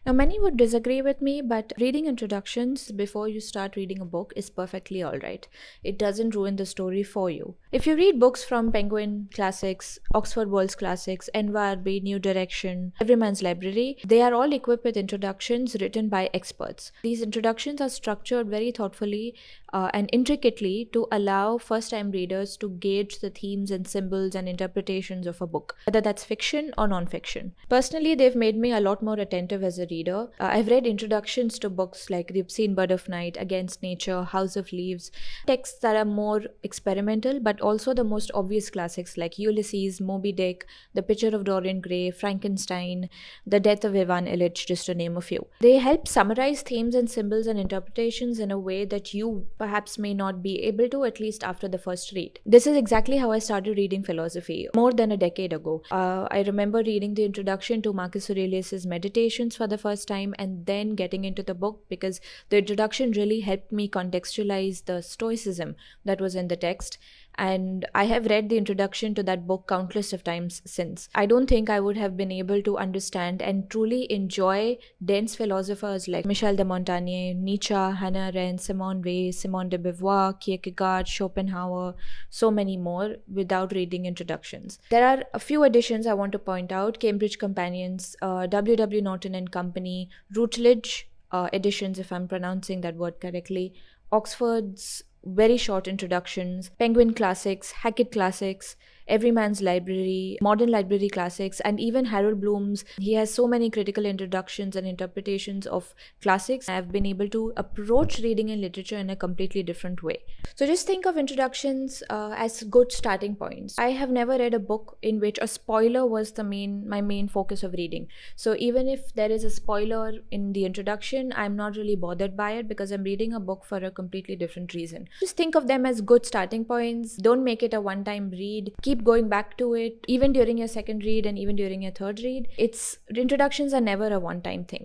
Now, many would disagree with me, but reading introductions before you start reading a book is perfectly alright. It doesn't ruin the story for you. If you read books from Penguin Classics, Oxford World's Classics, NYRB, New Direction, Everyman's Library, they are all equipped with introductions written by experts. These introductions are structured very thoughtfully and intricately to allow first time readers to gauge the themes and symbols and interpretations of a book, whether that's fiction or non fiction. Personally, they've made me a lot more attentive as a reader. I've read introductions to books like The Obscene Bird of Night, Against Nature, House of Leaves, texts that are more experimental, but also the most obvious classics like Ulysses, Moby Dick, The Picture of Dorian Gray, Frankenstein, The Death of Ivan Illich, just to name a few. They help summarize themes and symbols and interpretations in a way that you perhaps may not be able to, at least after the first read. This is exactly how I started reading philosophy more than a decade ago. I remember reading the introduction to Marcus Aurelius's Meditations for the first time and then getting into the book because the introduction really helped me contextualize the stoicism that was in the text. And I have read the introduction to that book countless of times since. I don't think I would have been able to understand and truly enjoy dense philosophers like Michel de Montaigne, Nietzsche, Hannah Arendt, Simone Weil, Simone de Beauvoir, Kierkegaard, Schopenhauer, so many more without reading introductions. There are a few editions I want to point out: Cambridge Companions, W. W. Norton and Company, Routledge editions, if I'm pronouncing that word correctly, Oxford's very short introductions, Penguin Classics, Hackett Classics, Everyman's Library, Modern Library Classics, and even Harold Bloom's. He has so many critical introductions and interpretations of classics. I've been able to approach reading and literature in a completely different way. So just think of introductions as good starting points. I have never read a book in which a spoiler was my main focus of reading. So even if there is a spoiler in the introduction, I'm not really bothered by it because I'm reading a book for a completely different reason. Just think of them as good starting points. Don't make it a one-time read. Keep going back to it even during your second read and even during your third read. Introductions are never a one-time thing.